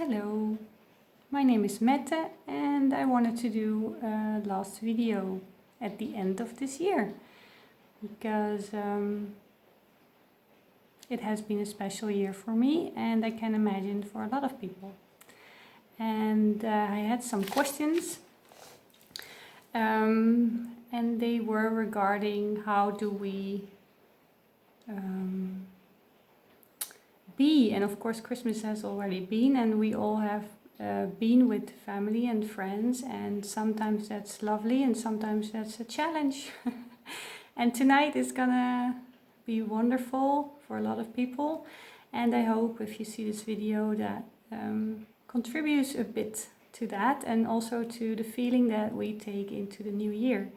Hello, my name is Mette and I wanted to do a last video at the end of this year because it has been a special year for me and I can imagine for a lot of people. And I had some questions and they were regarding how do we be, and of course Christmas has already been and we all have been with family and friends, and sometimes that's lovely and sometimes that's a challenge. And tonight is gonna be wonderful for a lot of people, and I hope if you see this video that contributes a bit to that and also to the feeling that we take into the new year,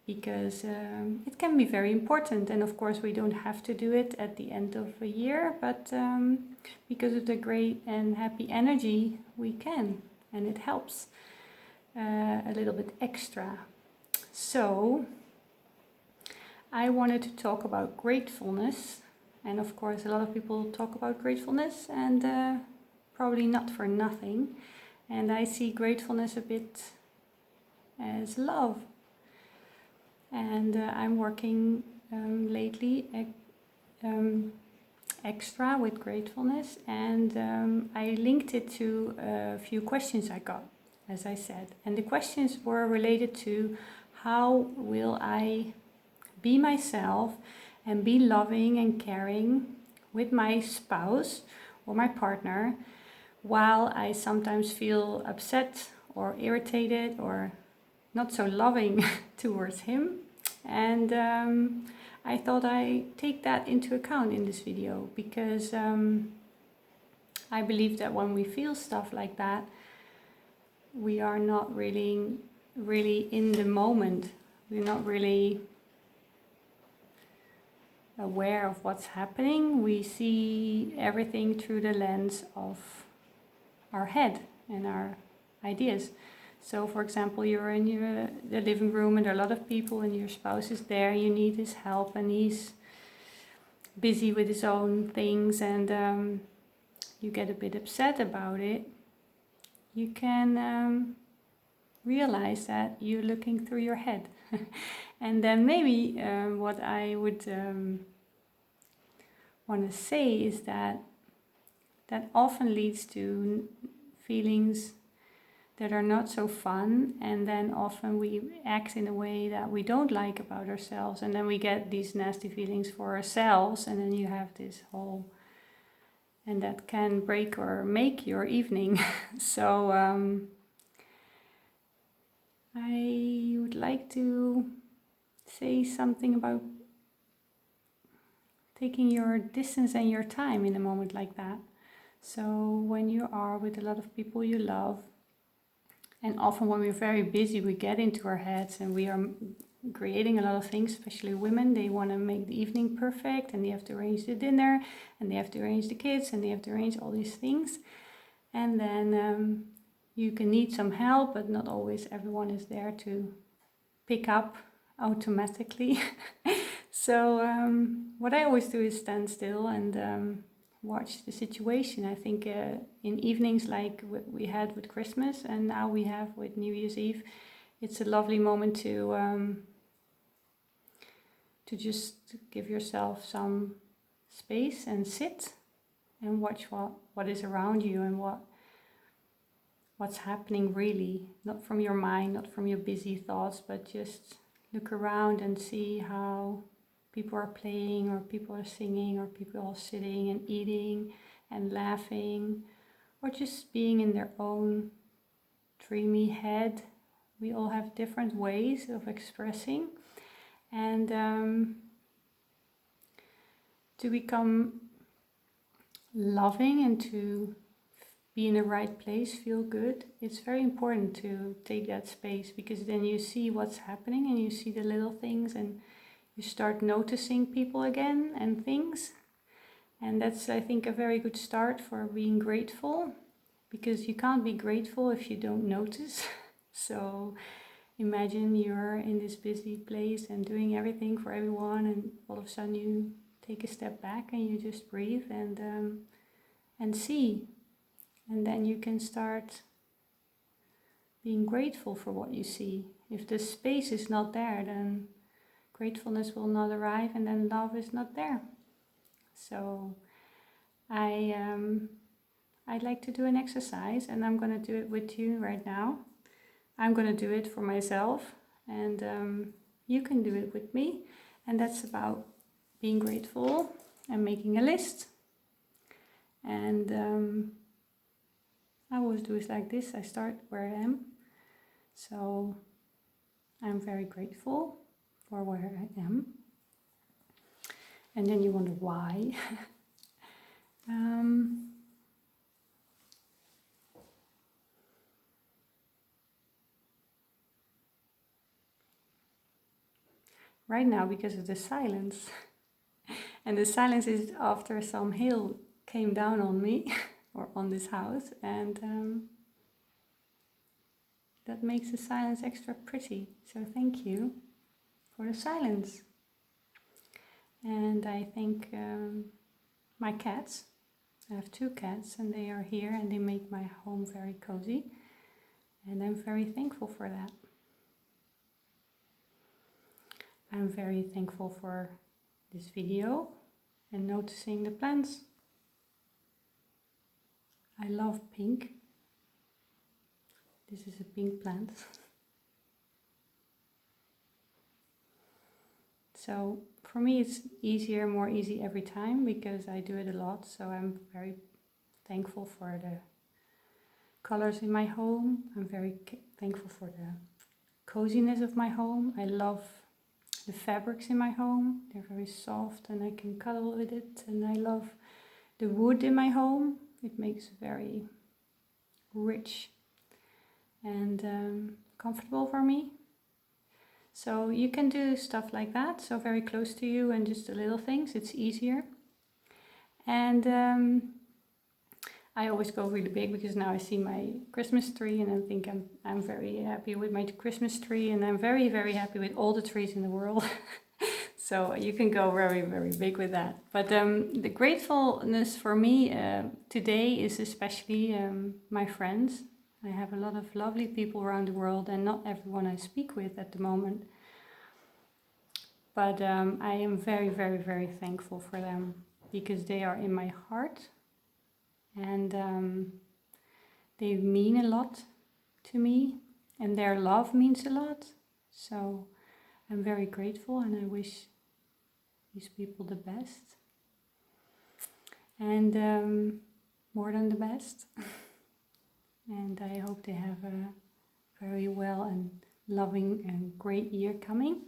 because it can be very important. And of course we don't have to do it at the end of a year, but because of the great and happy energy we can, and it helps a little bit extra. So I wanted to talk about gratefulness, and of course a lot of people talk about gratefulness, and probably not for nothing. And I see gratefulness a bit as love. And I'm working lately extra with gratefulness, and I linked it to a few questions I got, as I said. And the questions were related to how will I be myself and be loving and caring with my spouse or my partner, while I sometimes feel upset or irritated or not so loving towards him. And I thought I'd take that into account in this video, because I believe that when we feel stuff like that, we are not really in the moment. We're not really aware of what's happening. We see everything through the lens of our head and our ideas. So for example, you're in the living room and there are a lot of people and your spouse is there, you need his help and he's busy with his own things, and you get a bit upset about it. You can realize that you're looking through your head. And then maybe what I would want to say is that often leads to feelings that are not so fun, and then often we act in a way that we don't like about ourselves, and then we get these nasty feelings for ourselves, and then you have this whole, and that can break or make your evening. So I would like to say something about taking your distance and your time in a moment like that. So when you are with a lot of people you love, and often when we're very busy, we get into our heads and we are creating a lot of things, especially women. They want to make the evening perfect, and they have to arrange the dinner, and they have to arrange the kids, and they have to arrange all these things. And then you can need some help, but not always everyone is there to pick up automatically. So what I always do is stand still and watch the situation. I think in evenings like we had with Christmas and now we have with New Year's Eve, it's a lovely moment to just give yourself some space and sit and watch what is around you and what's happening really, not from your mind, not from your busy thoughts, but just look around and see how people are playing, or people are singing, or people are sitting and eating and laughing, or just being in their own dreamy head. We all have different ways of expressing, and to become loving and to be in the right place, feel good, it's very important to take that space, because then you see what's happening and you see the little things and you start noticing people again and things. And that's, I think, a very good start for being grateful, because you can't be grateful if you don't notice. So imagine you're in this busy place and doing everything for everyone, and all of a sudden you take a step back and you just breathe and see And then you can start being grateful for what you see. If the space is not there, then gratefulness will not arrive, and then love is not there. So I'd like to do an exercise, and I'm going to do it with you right now. I'm going to do it for myself, and you can do it with me. And that's about being grateful and making a list. And I always do it like this. I start where I am. So I'm very grateful for where I am. And then you wonder why. Right now, because of the silence. And the silence is after some hail came down on me or on this house, and that makes the silence extra pretty. So thank you for the silence. And I thank my cats. I have 2 cats, and they are here, and they make my home very cozy, and I'm very thankful for that. I'm very thankful for this video and noticing the plants. I love pink. This is a pink plant. So for me it's more easy every time because I do it a lot. So I'm very thankful for the colors in my home. I'm very thankful for the coziness of my home. I love the fabrics in my home. They're very soft and I can cuddle with it. And I love the wood in my home. It makes very rich and comfortable for me. So you can do stuff like that, so very close to you and just the little things, it's easier. And I always go really big because now I see my Christmas tree and I think I'm very happy with my Christmas tree, and I'm very, very happy with all the trees in the world. So you can go very, very big with that. But the gratefulness for me today is especially my friends. I have a lot of lovely people around the world, and not everyone I speak with at the moment. But I am very, very, very thankful for them because they are in my heart, and they mean a lot to me, and their love means a lot. So I'm very grateful, and I wish these people the best, and more than the best. And I hope they have a very well and loving and great year coming.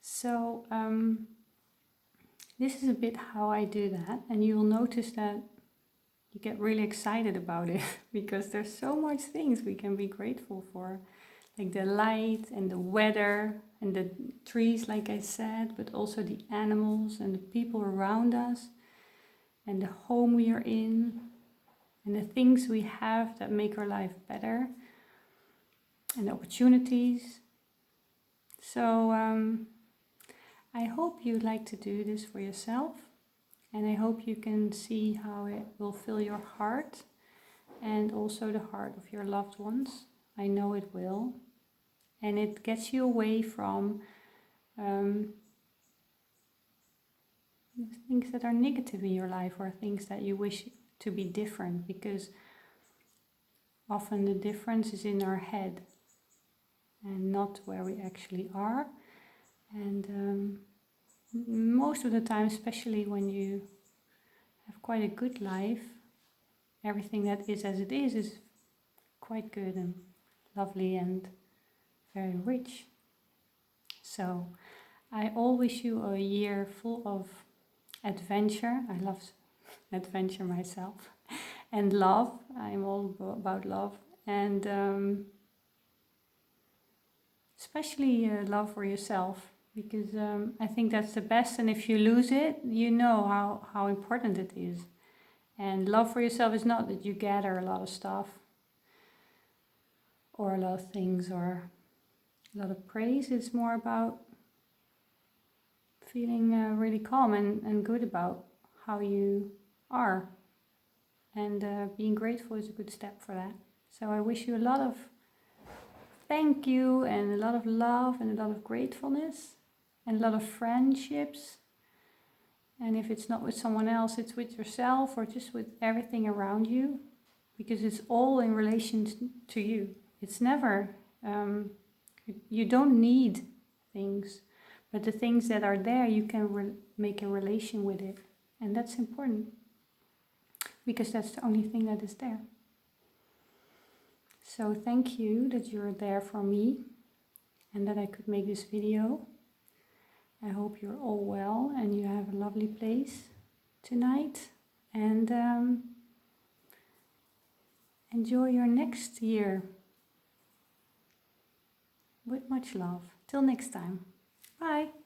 So this is a bit how I do that, and you will notice that you get really excited about it because there's so much things we can be grateful for, like the light and the weather and the trees, like I said, but also the animals and the people around us and the home we are in and the things we have that make our life better and the opportunities. So I hope you like to do this for yourself, and I hope you can see how it will fill your heart and also the heart of your loved ones. I know it will. And it gets you away from things that are negative in your life or things that you wish to be different, because often the difference is in our head and not where we actually are. And most of the time, especially when you have quite a good life, everything that is as it is quite good and lovely and very rich. So I all wish you a year full of adventure. I love adventure myself. And love. I'm all about love. And especially love for yourself, because I think that's the best. And if you lose it, you know how important it is. And love for yourself is not that you gather a lot of stuff or a lot of things or a lot of praise. It's more about feeling really calm and good about how you are. And being grateful is a good step for that. So I wish you a lot of thank you and a lot of love and a lot of gratefulness and a lot of friendships. And if it's not with someone else, it's with yourself or just with everything around you, because it's all in relation to you. It's never, you don't need things, but the things that are there, you can make a relation with it. And that's important, because that's the only thing that is there. So thank you that you're there for me and that I could make this video. I hope you're all well and you have a lovely place tonight. And enjoy your next year with much love. Till next time. Bye.